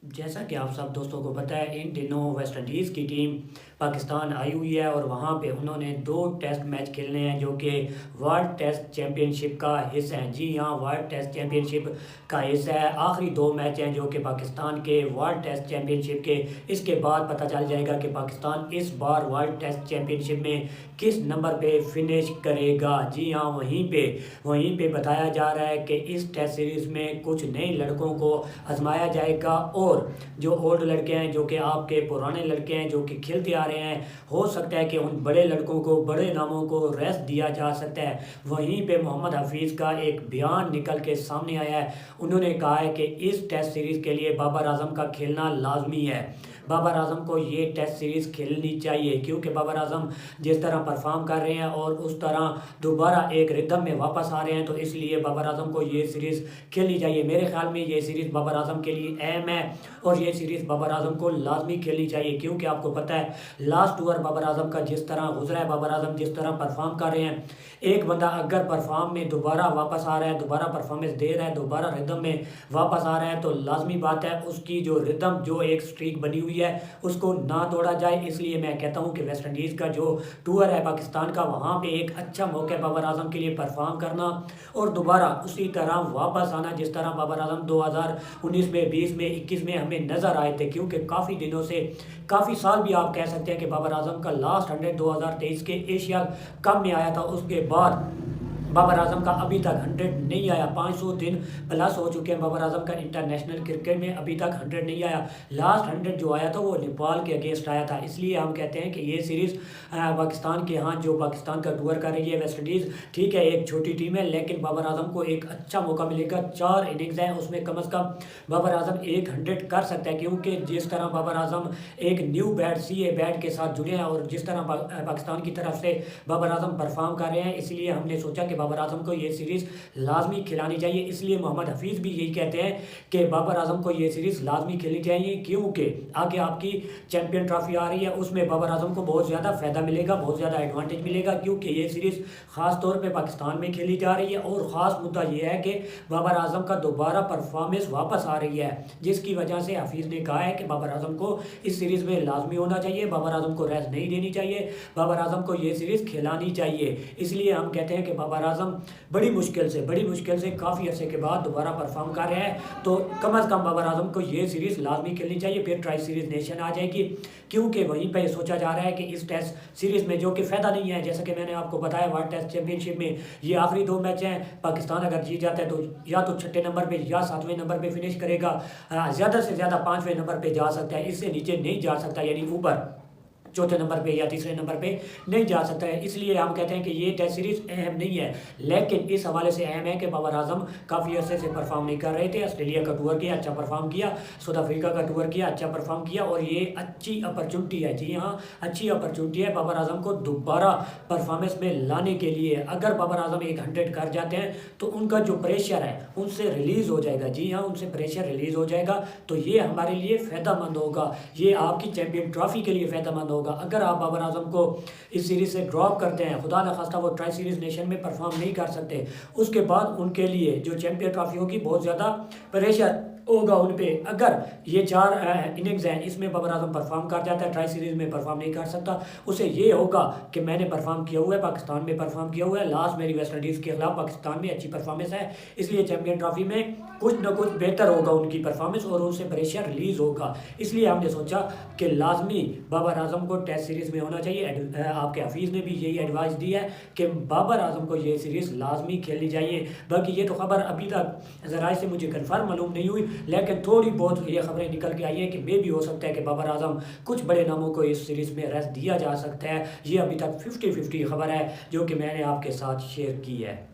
जैसा कि आप सब दोस्तों को पता है, इन दिनों वेस्ट इंडीज़ की टीम पाकिस्तान आई हुई है और वहाँ पे उन्होंने 2 टेस्ट मैच खेलने हैं जो कि वर्ल्ड टेस्ट चैम्पियनशिप का हिस्सा हैं। जी हाँ, वर्ल्ड टेस्ट चैम्पियनशिप का हिस्सा है। आखिरी 2 मैच हैं जो कि पाकिस्तान के वर्ल्ड टेस्ट चैम्पियनशिप के। इसके बाद पता चल जाएगा कि पाकिस्तान इस बार वर्ल्ड टेस्ट चैम्पियनशिप में किस नंबर पे फिनिश करेगा। जी हाँ, वहीं पे बताया जा रहा है कि इस टेस्ट सीरीज़ में कुछ नए लड़कों को आजमाया जाएगा और जो ओल्ड लड़के हैं, जो कि आपके पुराने लड़के हैं जो कि खेलते आ रहे हैं, हो सकता है कि उन बड़े लड़कों को, बड़े नामों को रेस्ट दिया जा सकता है। वहीं पे मोहम्मद हफीज़ का एक बयान निकल के सामने आया है। उन्होंने कहा है कि इस टेस्ट सीरीज़ के लिए बाबर आजम का खेलना लाजमी है। बाबर आजम को ये टेस्ट सीरीज़ खेलनी चाहिए क्योंकि बाबर आजम जिस तरह परफॉर्म कर रहे हैं और उस तरह दोबारा एक रिदम में वापस आ रहे हैं, तो इसलिए बाबर आजम को ये सीरीज़ खेलनी चाहिए। मेरे ख्याल में ये सीरीज़ बाबर आजम के लिए अहम है और ये सीरीज़ बाबर आजम को लाजमी खेलनी चाहिए क्योंकि आपको पता है लास्ट ओवर बाबर आजम का जिस तरह गुजरा है, बाबर आजम जिस तरह परफॉर्म कर रहे हैं, एक बंदा अगर परफॉर्म में दोबारा वापस आ रहा है, दोबारा परफॉर्मेंस दे रहा है, दोबारा रिदम में वापस आ रहा है, तो लाजमी बात है उसकी जो रिदम, जो एक स्ट्रीक बनी हुई है, उसको ना तोड़ा जाए। इसलिए मैं कहता हूं कि वेस्ट इंडीज़ का जो टूर है पाकिस्तान का, वहां पे एक अच्छा मौका है बाबर आजम के लिए परफॉर्म करना और दोबारा उसी तरह वापस आना जिस तरह बाबर आजम 2019 में, 20 में, 21 में हमें नज़र आए थे। क्योंकि काफ़ी दिनों से, काफ़ी साल भी आप कह सकते हैं कि बाबर आजम का लास्ट 100 2023 के एशिया कप में आया था। उसके बाद बाबर आजम का अभी तक 100 नहीं आया। 500 दिन प्लस हो चुके हैं बाबर आजम का इंटरनेशनल क्रिकेट में, अभी तक 100 नहीं आया। लास्ट 100 जो आया था वो नेपाल के अगेंस्ट आया था। इसलिए हम कहते हैं कि ये सीरीज़ पाकिस्तान के यहाँ, जो पाकिस्तान का टूर कर रही है वेस्ट इंडीज़, ठीक है एक छोटी टीम है, लेकिन बाबर आजम को एक अच्छा मौका मिलेगा। 4 इनिंग्स हैं, उसमें कम अज़ कम बाबर आजम एक 100 कर सकता है क्योंकि जिस तरह बाबर आजम एक न्यू बैट, CA बैट के साथ जुड़े हैं और जिस तरह पाकिस्तान की तरफ से बाबर आजम परफॉर्म कर रहे हैं, इसलिए हमने सोचा कि बाबर आजम को ये सीरीज़ लाजमी खिलानी चाहिए। इसलिए मोहम्मद हफीज़ भी यही कहते हैं कि बाबर आजम को ये सीरीज़ लाजमी खेलनी चाहिए क्योंकि आगे आपकी चैंपियन ट्रॉफी आ रही है, उसमें बाबर आजम को बहुत ज़्यादा फ़ायदा मिलेगा, बहुत ज़्यादा एडवांटेज मिलेगा क्योंकि ये सीरीज़ ख़ास तौर पे पाकिस्तान में खेली जा रही है। और ख़ास मुद्दा ये है कि बाबर आजम का दोबारा परफॉर्मेंस वापस आ रही है, जिसकी वजह से हफीज़ ने कहा है कि बाबर आजम को इस सीरीज़ में लाजमी होना चाहिए, बाबर आजम को रेस्ट नहीं देनी चाहिए, बाबर आजम को ये सीरीज़ खिलानी चाहिए। इसलिए हम कहते हैं कि बाबर आजम बड़ी मुश्किल से काफ़ी अरसे के बाद दोबारा परफॉर्म कर रहे हैं, तो कम अज़ कम बाबर आजम को ये सीरीज़ लाजमी खेलनी चाहिए। फिर ट्राई सीरीज़ नेशन आ जाएगी क्योंकि वहीं पे सोचा जा रहा है कि इस टेस्ट सीरीज़ में, जो कि फ़ायदा नहीं है, जैसा कि मैंने आपको बताया वर्ल्ड टेस्ट चैम्पियनशिप में ये आखिरी 2 मैच हैं। पाकिस्तान अगर जीत जाता है तो या तो 6ठे नंबर पर या 7वें नंबर पर फिनिश करेगा, ज़्यादा से ज़्यादा 5वें नंबर पर जा सकता है, इससे नीचे नहीं जा सकता, यानी ऊपर 4थे नंबर पे या 3रे नंबर पे नहीं जा सकता है। इसलिए हम कहते हैं कि ये टेस्ट सीरीज़ अहम नहीं है, लेकिन इस हवाले से अहम है कि बाबर आजम काफ़ी अरसे से परफॉर्म नहीं कर रहे थे। ऑस्ट्रेलिया का टूर किया, अच्छा परफॉर्म किया, साउथ अफ्रीका का टूर किया, अच्छा परफॉर्म किया और ये अच्छी अपॉर्चुनिटी है। जी हाँ, अच्छी अपॉर्चुनिटी है बाबर आजम को दोबारा परफॉर्मेंस में लाने के लिए। अगर बाबर आजम एक 100 कर जाते हैं तो उनका जो प्रेशर है उनसे रिलीज़ हो जाएगा। जी हाँ, उनसे प्रेशर रिलीज़ हो जाएगा, तो ये हमारे लिए फ़ायदेमंद होगा, ये आपकी चैम्पियन ट्रॉफी के लिए फ़ायदेमंद होगा। अगर आप बाबर आजम को इस सीरीज़ से ड्रॉप करते हैं, खुदा न खास्ता वो ट्राई सीरीज़ नेशन में परफॉर्म नहीं कर सकते, उसके बाद उनके लिए जो चैम्पियन ट्रॉफी होगी बहुत ज़्यादा प्रेशर होगा उन पे। अगर ये 4 इनिंग्स हैं, इसमें बाबर आजम परफॉर्म कर जाता है, ट्राई सीरीज़ में परफॉर्म नहीं कर सकता, उसे ये होगा कि मैंने परफॉर्म किया हुआ है, पाकिस्तान में परफॉर्म किया हुआ है, लास्ट मेरी वेस्ट इंडीज़ के खिलाफ पाकिस्तान में अच्छी परफॉर्मेंस है, इसलिए चैम्पियन ट्रॉफी में कुछ ना कुछ बेहतर होगा उनकी परफॉर्मेंस और उनसे प्रेशर रिलीज़ होगा। इसलिए हमने सोचा कि लाजमी बाबर आजम को टेस्ट सीरीज़ में होना चाहिए। आपके हफीज़ ने भी यही एडवाइस दी है कि बाबर आजम को ये सीरीज़ लाजमी खेलनी चाहिए। बाकी ये तो खबर अभी तक ज़राए से मुझे कन्फर्म मालूम नहीं हुई, लेकिन थोड़ी बहुत ये खबरें निकल के आई है कि मे भी हो सकता है कि बाबर आजम, कुछ बड़े नामों को इस सीरीज़ में रेस्ट दिया जा सकता है। ये अभी तक 50-50 खबर है जो कि मैंने आपके साथ शेयर की है।